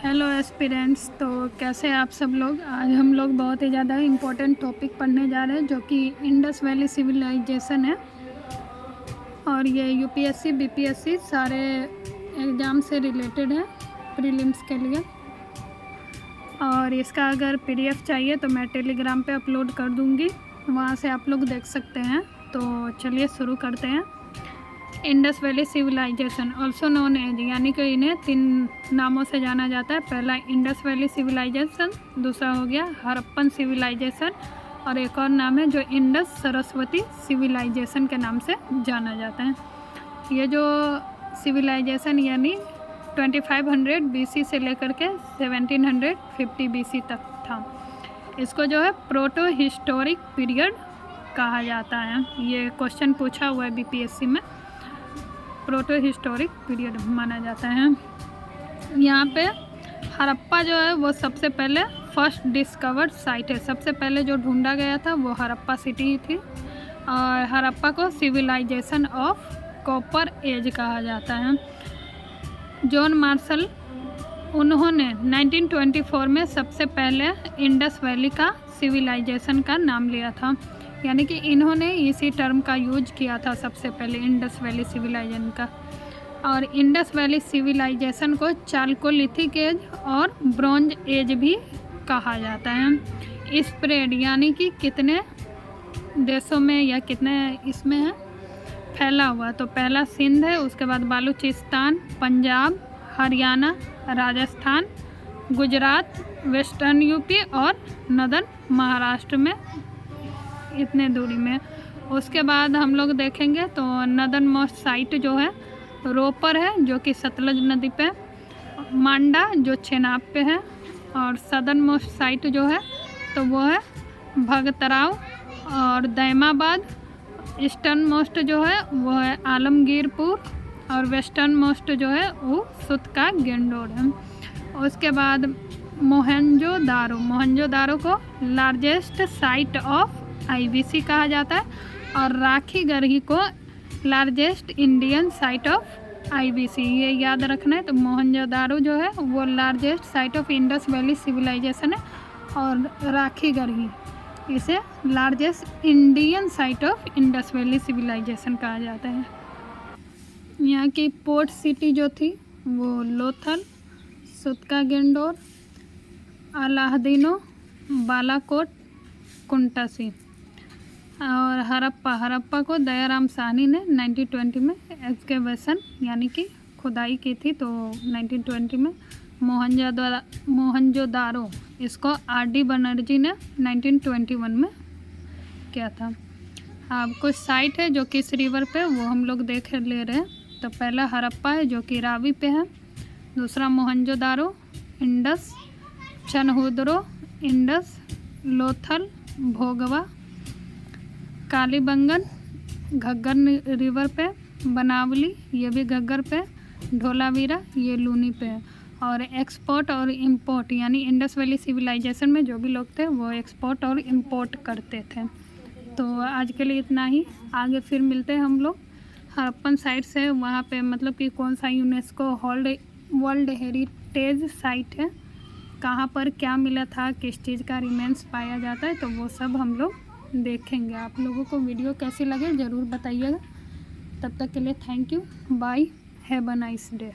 Hello aspirants. तो कैसे हैं आप सब लोग। आज हम लोग बहुत ही ज़्यादा इम्पोर्टेंट टॉपिक पढ़ने जा रहे हैं जो कि इंडस वैली सिविलाइजेशन है। और ये यूपीएससी बीपीएससी सारे एग्ज़ाम से रिलेटेड है प्रीलिम्स के लिए। और इसका अगर पीडीएफ चाहिए तो मैं टेलीग्राम पे अपलोड कर दूँगी, वहाँ से आप लोग देख सकते हैं। तो चलिए शुरू करते हैं। Indus valley civilization also known as, यानी कि इन्हें 3 नामों से जाना जाता है। पहला इंडस वैली सिविलाइजेशन, दूसरा हो गया हड़प्पन सिविलाइजेशन, और एक और नाम है जो इंडस सरस्वती सिविलाइजेशन के नाम से जाना जाता है। ये जो सिविलाइजेशन यानी 2500 बीसी से लेकर के 1750 बीसी तक था। इसको जो है प्रोटो हिस्टोरिक पीरियड कहा जाता है। ये क्वेश्चन पूछा हुआ है बीपीएससी में। प्रोटो हिस्टोरिक पीरियड माना जाता है। यहाँ पे हड़प्पा जो है वो सबसे पहले फर्स्ट डिस्कवर्ड साइट है। सबसे पहले जो ढूंढा गया था वो हड़प्पा सिटी ही थी। और हड़प्पा को सिविलाइजेशन ऑफ कॉपर एज कहा जाता है। जॉन मार्शल उन्होंने 1924 में सबसे पहले इंडस वैली का सिविलाइजेशन का नाम लिया था, यानी कि इन्होंने इसी टर्म का यूज किया था सबसे पहले, इंडस वैली सिविलाइजेशन का। और इंडस वैली सिविलाइजेशन को चालकोलिथिक एज और ब्रॉन्ज एज भी कहा जाता है। स्प्रेड यानी कि कितने देशों में या कितने इसमें है फैला हुआ, तो पहला सिंध है, उसके बाद बालूचिस्तान, पंजाब, हरियाणा, राजस्थान, गुजरात, वेस्टर्न यूपी और नदर्न महाराष्ट्र में, इतने दूरी में। उसके बाद हम लोग देखेंगे तो नदर्न मोस्ट साइट जो है रोपर है जो कि सतलज नदी पे, मांडा जो चेनाब पे है, और सदर्न मोस्ट साइट जो है तो वो है भगतराव और दैमाबाद। ईस्टर्न मोस्ट जो है वो है आलमगीरपुर, और वेस्टर्न मोस्ट जो है वो सुतका गेंडोर है। उसके बाद मोहनजोदारो को लार्जेस्ट साइट ऑफ आईवीसी कहा जाता है, और राखीगढ़ी को largest Indian site of IVC. ये याद रखना है। तो मोहनजोदारो जो है वो largest site of Indus valley civilisation है, और राखीगढ़ी इसे largest Indian site of Indus valley civilisation कहा जाता है। यहाँ की पोर्ट सिटी जो थी वो लोथल, सुतका गेंडोर, अलाहदीनो, बालाकोट, कुंटासी। और हड़प्पा को दयाराम साहनी ने 1920 में एक्सकेवेशन यानी कि खुदाई की थी, तो 1920 में। मोहनजोदारो इसको आरडी बनर्जी ने 1921 में किया था। अब कुछ साइट है जो किस रिवर पे वो हम लोग देख ले रहे हैं। तो पहला हड़प्पा है जो कि रावी पे है, दूसरा मोहनजोदारो इंडस, चनहुदरो इंडस, लोथल भोगवा, कालीबंगन घग्गर रिवर पे, बनावली ये भी घग्गर पे, ढोलावीरा ये लूनी पे है। और एक्सपोर्ट और इंपोर्ट यानी इंडस वैली सिविलाइजेशन में जो भी लोग थे वो एक्सपोर्ट और इंपोर्ट करते थे। तो आज के लिए इतना ही। आगे फिर मिलते हैं हम लोग। हड़प्पन साइट से वहाँ पे मतलब कि कौन सा यूनेस्को वर्ल्ड हेरिटेज साइट है, कहाँ पर क्या मिला था, किस चीज़ का रिमेन्स पाया जाता है, तो वो सब हम लोग देखेंगे। आप लोगों को वीडियो कैसी लगे ज़रूर बताइएगा। तब तक के लिए thank you, bye, have a nice day.